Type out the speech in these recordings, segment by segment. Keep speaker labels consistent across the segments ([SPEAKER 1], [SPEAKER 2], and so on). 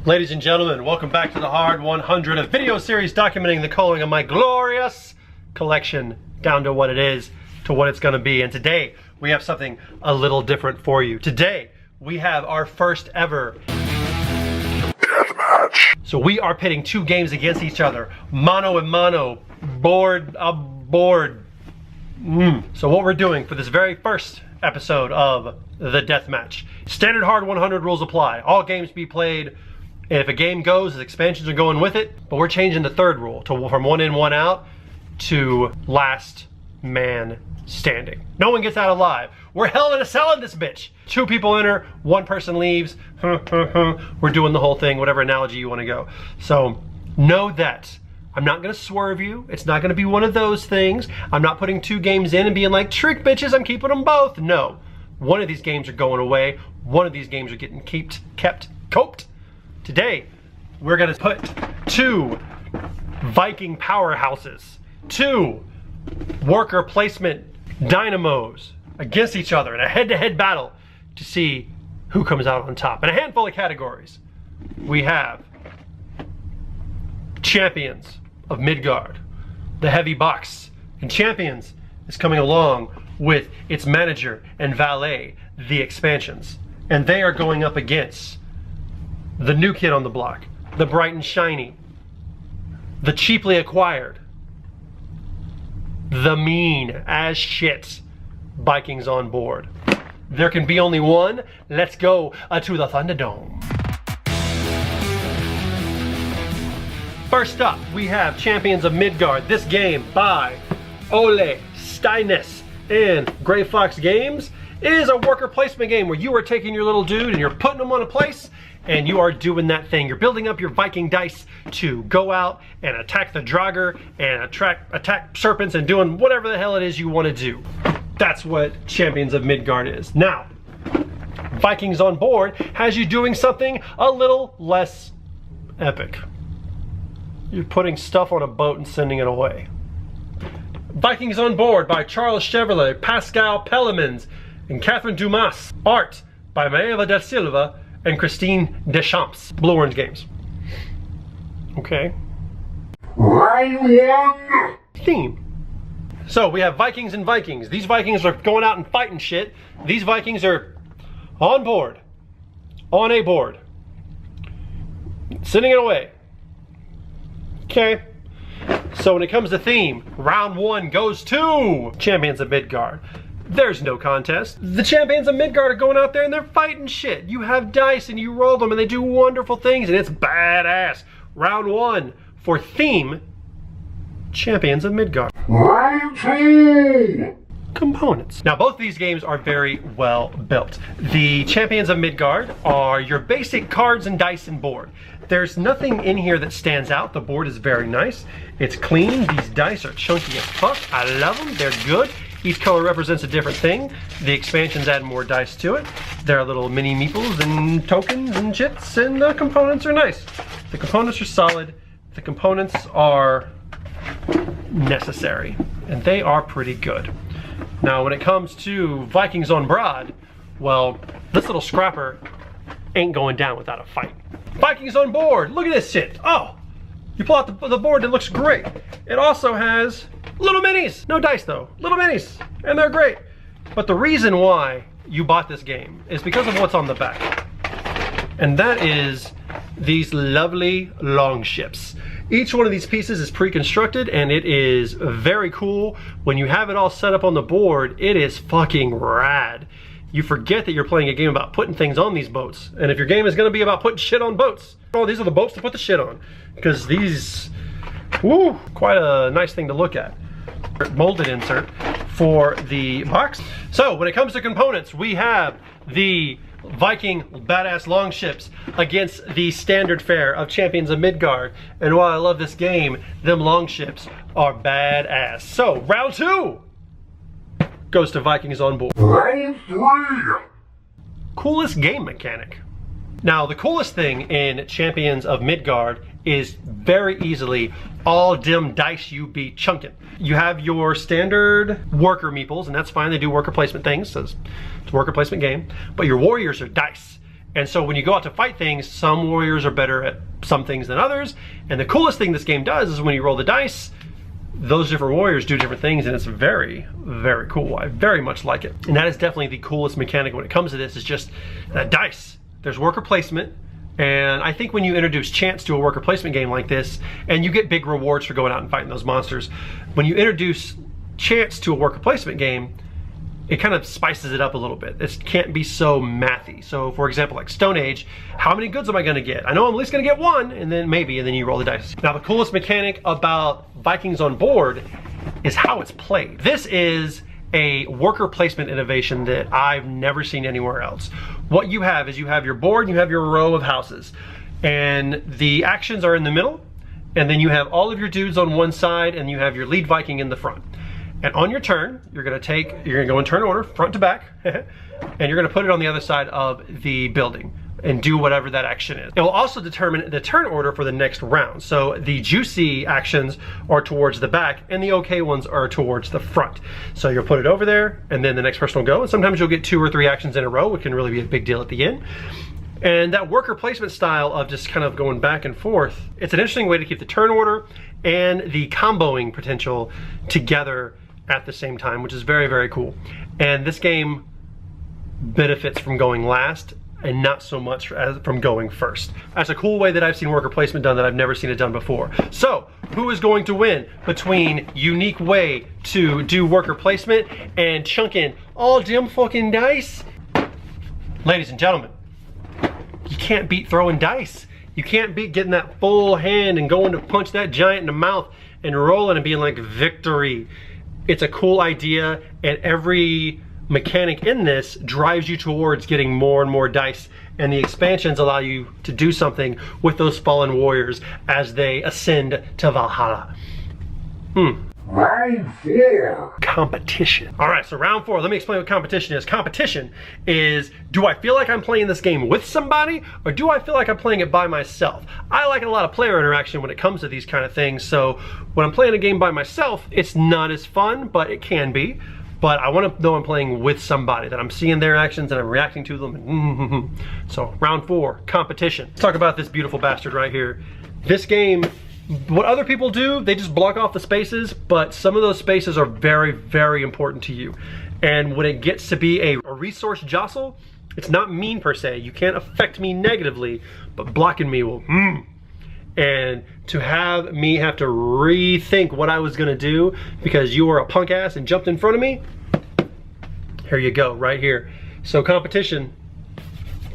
[SPEAKER 1] Ladies and gentlemen, welcome back to the Hard 100, a video series documenting the culling of my glorious collection down to what it is, to what it's going to be. And today, we have something a little different for you. Today, we have our first ever deathmatch. So we are pitting two games against each other, mano a mano, board a board. So what we're doing for this very first episode of the deathmatch, standard Hard 100 rules apply. All games be played. If a game goes, the expansions are going with it, but we're changing the third rule to from one in, one out to last man standing. No one gets out alive. We're hell in a cell in this bitch. Two people enter, one person leaves. We're doing the whole thing, whatever analogy you want to go. So know that I'm not going to swerve you. It's not going to be one of those things. I'm not putting two games in and being like, trick bitches, I'm keeping them both. No. One of these games are going away. One of these games are getting coped. Today, we're gonna put two Viking powerhouses, two worker placement dynamos against each other in a head-to-head battle to see who comes out on top. In a handful of categories, we have Champions of Midgard, the heavy box, and Champions is coming along with its manager and valet, the expansions. And they are going up against the new kid on the block, the bright and shiny, the cheaply acquired, the mean as shit Vikings on board. There can be only one. Let's go to the Thunderdome. First up, we have Champions of Midgard. This game by Ole Steines and Gray Fox Games is a worker placement game where you are taking your little dude and you're putting him on a place and you are doing that thing. You're building up your Viking dice to go out and attack the Draugr and attack serpents and doing whatever the hell it is you want to do. That's what Champions of Midgard is. Now, Vikings on board has you doing something a little less epic. You're putting stuff on a boat and sending it away. Vikings on Board by Charles Chevrolet, Pascal Pellemans, and Catherine Dumas. Art by Maeva da Silva and Christine Deschamps. Blue Orange Games. Okay. Round one. Theme. So we have Vikings and Vikings. These Vikings are going out and fighting shit. These Vikings are on board. On a board. Sending it away. Okay. So when it comes to theme, round one goes to Champions of Midgard. There's no contest. The Champions of Midgard are going out there and they're fighting shit. You have dice and you roll them and they do wonderful things and it's badass. Round one for theme, Champions of Midgard. Round two. Components. Now both of these games are very well built. The Champions of Midgard are your basic cards and dice and board. There's nothing in here that stands out. The board is very nice. It's clean. These dice are chunky as fuck. I love them. They're good. Each color represents a different thing. The expansions add more dice to it. There are little mini meeples and tokens and chits, and the components are nice. The components are solid. The components are necessary, and they are pretty good. Now, when it comes to Vikings on Broad, well, this little scrapper ain't going down without a fight. Vikings on Board, look at this shit. Oh, you pull out the board, it looks great. It also has little minis, no dice though, little minis, and they're great. But the reason why you bought this game is because of what's on the back. And that is these lovely long ships. Each one of these pieces is pre-constructed and it is very cool. When you have it all set up on the board, it is fucking rad. You forget that you're playing a game about putting things on these boats. And if your game is gonna be about putting shit on boats, well, these are the boats to put the shit on. Because these, woo, quite a nice thing to look at. Molded insert for the box. So when it comes to components, we have the Viking badass longships against the standard fare of Champions of Midgard. And while I love this game, them longships are badass. So round two goes to Vikings on Board. Round three. Coolest game mechanic. Now the coolest thing in Champions of Midgard is very easily all dim dice you be chunking. You have your standard worker meeples, and that's fine, they do worker placement things, so it's a worker placement game, but your warriors are dice. And so when you go out to fight things, some warriors are better at some things than others. And the coolest thing this game does is when you roll the dice, those different warriors do different things, and it's very, very cool. I very much like it. And that is definitely the coolest mechanic when it comes to this, is just that dice. There's worker placement, and I think when you introduce chance to a worker placement game like this, and you get big rewards for going out and fighting those monsters, when you introduce chance to a worker placement game, it kind of spices it up a little bit. It can't be so mathy. So for example, like Stone Age, how many goods am I gonna get? I know I'm at least gonna get one, and then maybe, and then you roll the dice. Now the coolest mechanic about Vikings on Board is how it's played. This is a worker placement innovation that I've never seen anywhere else. What you have is you have your board, you have your row of houses, and the actions are in the middle, and then you have all of your dudes on one side, and you have your lead Viking in the front. And on your turn, you're gonna go in turn order, front to back, and you're gonna put it on the other side of the building and do whatever that action is. It will also determine the turn order for the next round. So the juicy actions are towards the back, and the okay ones are towards the front. So you'll put it over there, and then the next person will go, and sometimes you'll get 2 or 3 actions in a row, which can really be a big deal at the end. And that worker placement style of just kind of going back and forth, it's an interesting way to keep the turn order and the comboing potential together at the same time, which is very, very cool. And this game benefits from going last and not so much from going first. That's a cool way that I've seen worker placement done that I've never seen it done before. So who is going to win between unique way to do worker placement and chunking all them fucking dice? Ladies and gentlemen, you can't beat throwing dice. You can't beat getting that full hand and going to punch that giant in the mouth and rolling and being like, victory. It's a cool idea, and every mechanic in this drives you towards getting more and more dice, and the expansions allow you to do something with those fallen warriors as they ascend to Valhalla.
[SPEAKER 2] I feel
[SPEAKER 1] competition. All right, so round 4, let me explain what competition is. Competition is, do I feel like I'm playing this game with somebody, or do I feel like I'm playing it by myself? I like a lot of player interaction when it comes to these kind of things, so when I'm playing a game by myself, it's not as fun, but it can be. But I want to know I'm playing with somebody, that I'm seeing their actions and I'm reacting to them. And So round 4, competition. Let's talk about this beautiful bastard right here. This game, what other people do, they just block off the spaces, but some of those spaces are very, very important to you. And when it gets to be a resource jostle, it's not mean per se. You can't affect me negatively, but blocking me will, And to have me have to rethink what I was gonna do because you were a punk ass and jumped in front of me, here you go, right here. So competition,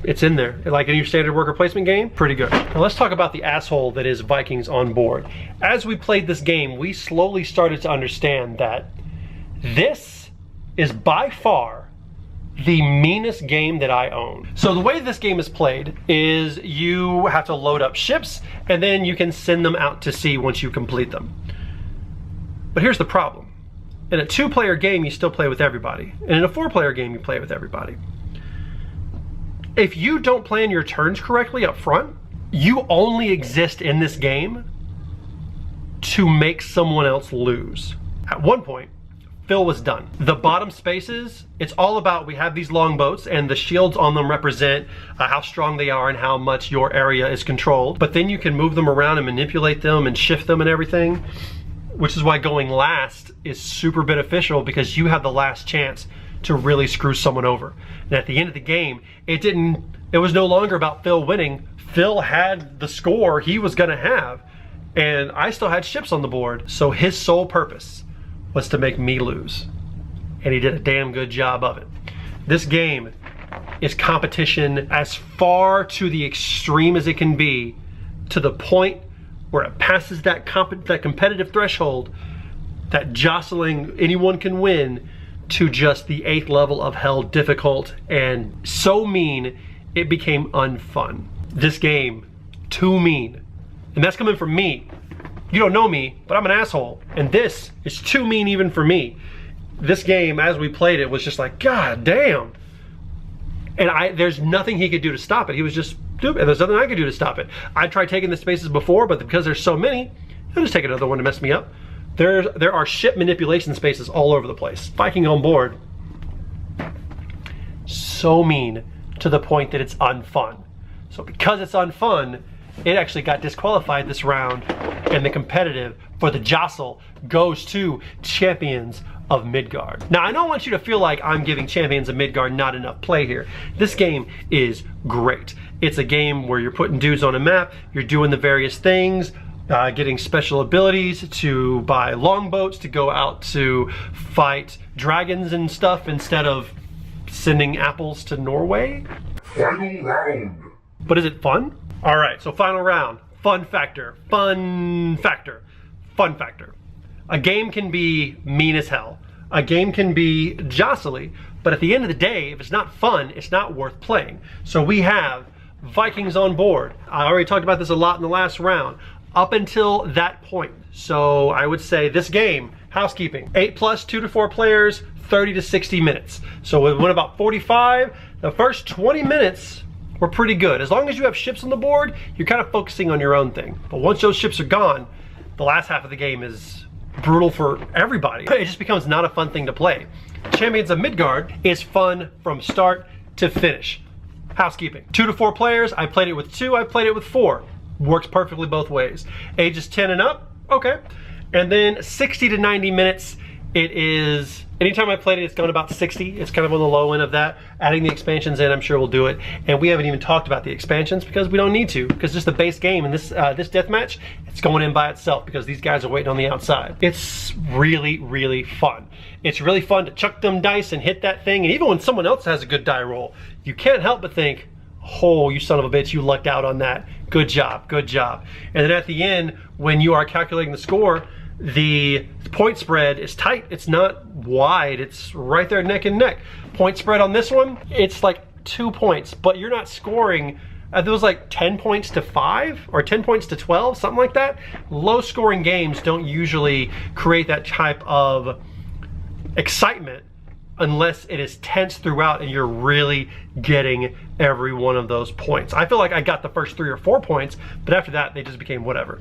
[SPEAKER 1] it's in there. Like any standard worker placement game, pretty good. Now let's talk about the asshole that is Vikings on Board. As we played this game, we slowly started to understand that this is by far the meanest game that I own. So the way this game is played is you have to load up ships and then you can send them out to sea once you complete them. But here's the problem. In a 2-player game, you still play with everybody. And in a 4-player game, you play with everybody. If you don't plan your turns correctly up front, you only exist in this game to make someone else lose. At one point, Phil was done. The bottom spaces, it's all about, we have these longboats and the shields on them represent how strong they are and how much your area is controlled. But then you can move them around and manipulate them and shift them and everything, which is why going last is super beneficial because you have the last chance to really screw someone over. And at the end of the game, it was no longer about Phil winning. Phil had the score he was gonna have, and I still had ships on the board. So his sole purpose was to make me lose. And he did a damn good job of it. This game is competition as far to the extreme as it can be, to the point where it passes that competitive threshold, that jostling anyone can win, to just the 8th level of hell difficult and so mean it became unfun. This game, too mean. And that's coming from me. You don't know me, but I'm an asshole. And this is too mean even for me. This game, as we played it, was just like, God damn. And there's nothing he could do to stop it. He was just stupid, and there's nothing I could do to stop it. I tried taking the spaces before, but because there's so many, I'll just take another one to mess me up. There are ship manipulation spaces all over the place. Viking on Board, so mean to the point that it's unfun. So because it's unfun, it actually got disqualified this round, and the competitive for the jostle goes to Champions of Midgard. Now, I don't want you to feel like I'm giving Champions of Midgard not enough play here. This game is great. It's a game where you're putting dudes on a map, you're doing the various things, getting special abilities to buy longboats to go out to fight dragons and stuff instead of sending apples to Norway.
[SPEAKER 2] Final round.
[SPEAKER 1] But is it fun? All right, so final round. Fun factor, fun factor, fun factor. A game can be mean as hell. A game can be jostly, but at the end of the day, if it's not fun, it's not worth playing. So we have Vikings on board. I already talked about this a lot in the last round. Up until that point, so I would say this game, housekeeping, 8+, 2 to 4 players, 30 to 60 minutes. So it went about 45. The first 20 minutes were pretty good. As long as you have ships on the board, you're kind of focusing on your own thing. But once those ships are gone, the last half of the game is brutal for everybody. It just becomes not a fun thing to play. Champions of Midgard is fun from start to finish. Housekeeping, 2 to 4 players. I played it with 2, I played it with 4. Works perfectly both ways. Ages 10 and up, okay. And then 60 to 90 minutes, it is, anytime I played it, it's gone about 60. It's kind of on the low end of that. Adding the expansions in, I'm sure we'll do it. And we haven't even talked about the expansions because we don't need to, because just the base game and this deathmatch, it's going in by itself because these guys are waiting on the outside. It's really, really fun. It's really fun to chuck them dice and hit that thing. And even when someone else has a good die roll, you can't help but think, oh, you son of a bitch, you lucked out on that. Good job, good job. And then at the end, when you are calculating the score, the point spread is tight. It's not wide, it's right there neck and neck. Point spread on this one, it's like 2 points, but you're not scoring, there was like 10 points to 5 or 10 points to 12, something like that. Low scoring games don't usually create that type of excitement unless it is tense throughout and you're really getting every one of those points. I feel like I got the first 3 or 4 points, but after that, they just became whatever.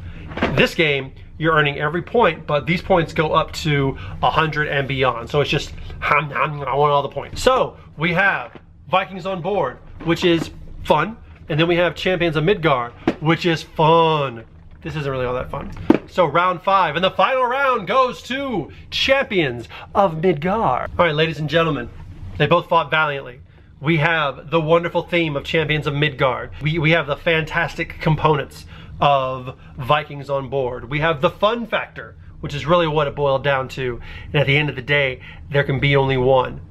[SPEAKER 1] This game, you're earning every point, but these points go up to 100 and beyond. So it's just, I want all the points. So we have Vikings on board, which is fun. And then we have Champions of Midgard, which is fun. This isn't really all that fun. So round 5, and the final round goes to Champions of Midgard. All right, ladies and gentlemen, they both fought valiantly. We have the wonderful theme of Champions of Midgard. We have the fantastic components of Vikings on board. We have the fun factor, which is really what it boiled down to. And at the end of the day, there can be only one.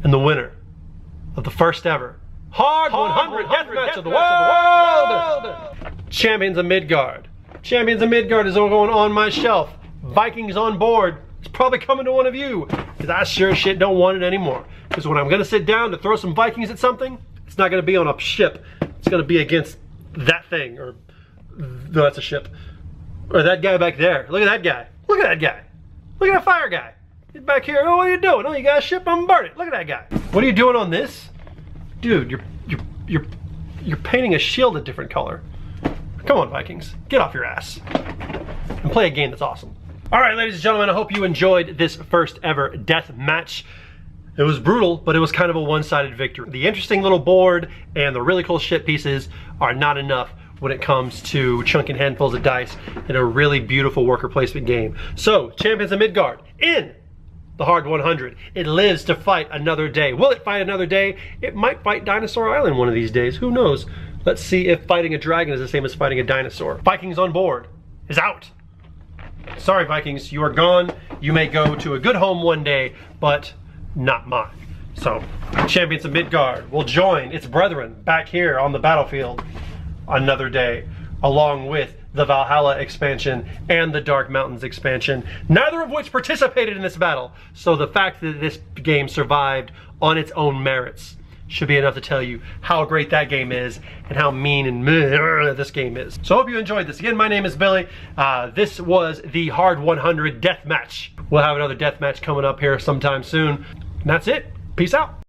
[SPEAKER 1] And the winner of the first ever Hard 100 deathmatch of the world! Champions of Midgard. Champions of Midgard is going on my shelf. Vikings on board. It's probably coming to one of you, because I sure as shit don't want it anymore. Because when I'm gonna sit down to throw some Vikings at something, it's not gonna be on a ship. It's gonna be against that thing, or no, that's a ship. Or that guy back there. Look at that guy. Look at that guy. Look at that fire guy. He's back here. Oh, what are you doing? Oh, you got a ship? I'm burning. Look at that guy. What are you doing on this? Dude, you're painting a shield a different color. Come on, Vikings, get off your ass and play a game that's awesome. All right, ladies and gentlemen, I hope you enjoyed this first ever death match. It was brutal, but it was kind of a one-sided victory. The interesting little board and the really cool ship pieces are not enough when it comes to chunking handfuls of dice in a really beautiful worker placement game. So, Champions of Midgard in the Hard 100. It lives to fight another day. Will it fight another day? It might fight Dinosaur Island one of these days. Who knows? Let's see if fighting a dragon is the same as fighting a dinosaur. Vikings on board is out. Sorry, Vikings, you are gone. You may go to a good home one day, but not mine. So, Champions of Midgard will join its brethren back here on the battlefield another day, along with the Valhalla expansion and the Dark Mountains expansion, neither of which participated in this battle. So the fact that this game survived on its own merits should be enough to tell you how great that game is and how mean and this game is. So I hope you enjoyed this. Again, my name is Billy. This was the Hard 100 death match. We'll have another death match coming up here sometime soon. And that's it. Peace out.